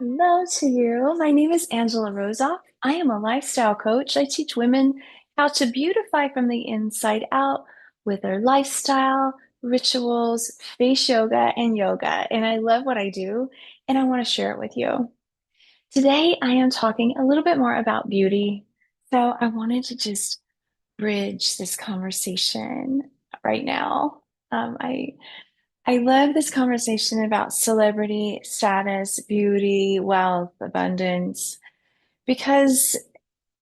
Hello to you. My name is Angela Rosoff. I am a lifestyle coach. I teach women how to beautify from the inside out with their lifestyle, rituals, face yoga, and yoga. And I love what I do, and I want to share it with you. Today, I am talking a little bit more about beauty. So I wanted to just bridge this conversation right now. I love this conversation about celebrity status, beauty, wealth, abundance, because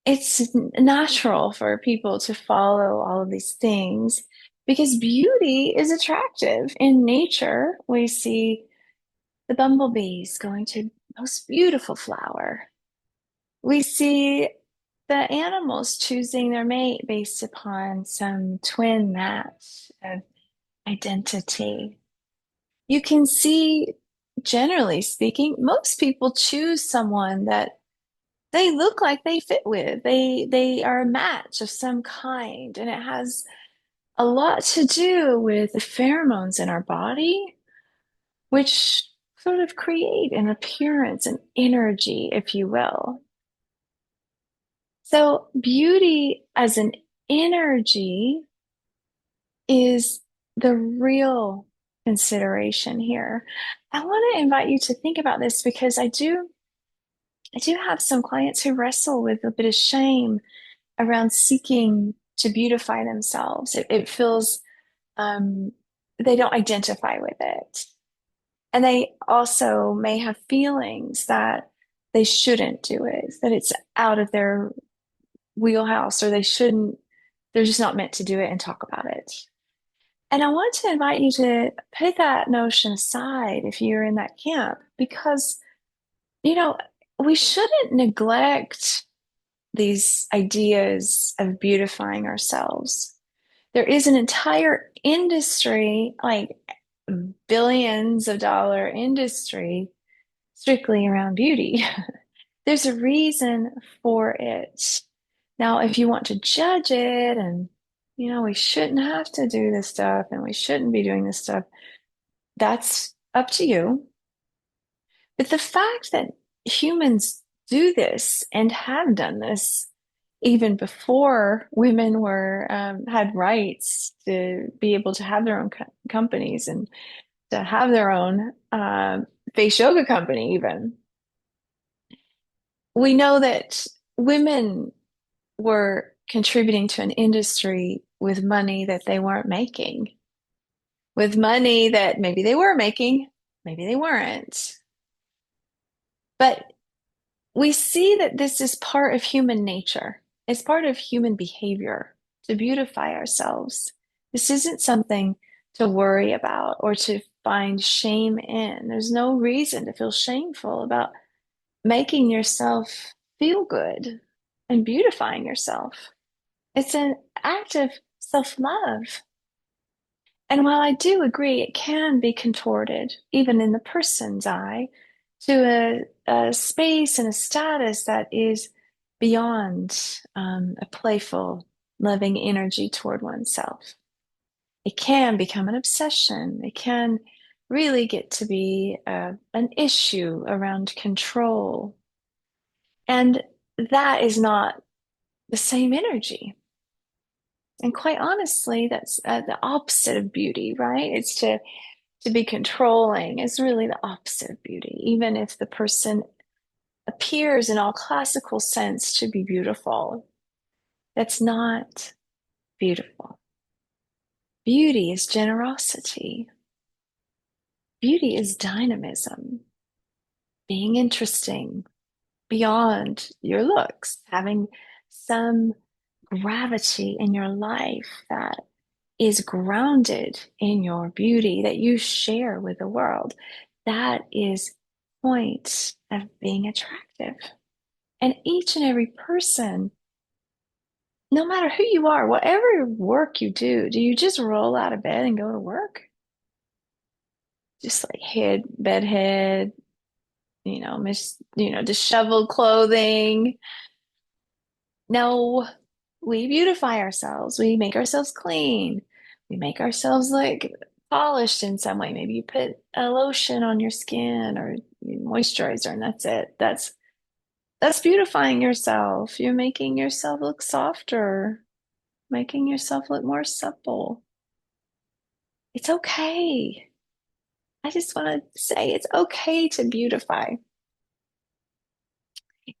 it's natural for people to follow all of these things because beauty is attractive. In nature, we see the bumblebees going to the most beautiful flower. We see the animals choosing their mate based upon some twin match of identity. You can see, generally speaking, most people choose someone that they look like they fit with. They are a match of some kind, and it has a lot to do with the pheromones in our body, which sort of create an appearance, an energy, if you will. So beauty as an energy is the real consideration here. I want to invite you to think about this because I do have some clients who wrestle with a bit of shame around seeking to beautify themselves. It feels um, they don't identify with it. And they also may have feelings that they shouldn't do it, that it's out of their wheelhouse, or they're just not meant to do it and talk about it. And I want to invite you to put that notion aside if you're in that camp, because, you know, we shouldn't neglect these ideas of beautifying ourselves. There is an entire industry, like billions of dollar industry, strictly around beauty. There's a reason for it. Now, if you want to judge it and, we shouldn't have to do this stuff and we shouldn't be doing this stuff, that's up to you. But the fact that humans do this and have done this even before women were had rights to be able to have their own companies and to have their own face yoga company, even we know that women were contributing to an industry with money that they weren't making, with money that maybe they were making, maybe they weren't. But we see that this is part of human nature. It's part of human behavior to beautify ourselves. This isn't something to worry about or to find shame in. There's no reason to feel shameful about making yourself feel good and beautifying yourself. It's an act of self-love. And while I do agree it can be contorted, even in the person's eye, to a space and a status that is beyond a playful, loving energy toward oneself, it can become an obsession. It can really get to be an issue around control. And that is not the same energy. And quite honestly, that's the opposite of beauty, right? It's to be controlling is really the opposite of beauty, even if the person appears in all classical sense to be beautiful. That's not beautiful. Beauty is generosity. Beauty is dynamism, being interesting beyond your looks, having some gravity in your life that is grounded in your beauty that you share with the world. That is point of being attractive. And each and every person, no matter who you are, whatever work you do you just roll out of bed and go to work? Just like bedhead, disheveled clothing. No, we beautify ourselves. We make ourselves clean. We make ourselves like polished in some way. Maybe you put a lotion on your skin or moisturizer, and that's it. That's beautifying yourself. You're making yourself look softer, making yourself look more supple. It's okay. I just want to say it's okay to beautify.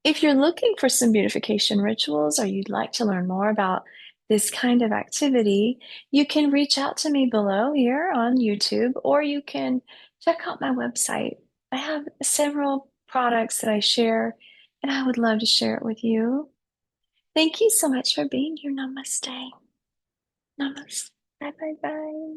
If you're looking for some beautification rituals or you'd like to learn more about this kind of activity, you can reach out to me below here on YouTube, or you can check out my website. I have several products that I share, and I would love to share it with you. Thank you so much for being here. Namaste. Namaste. Bye bye bye.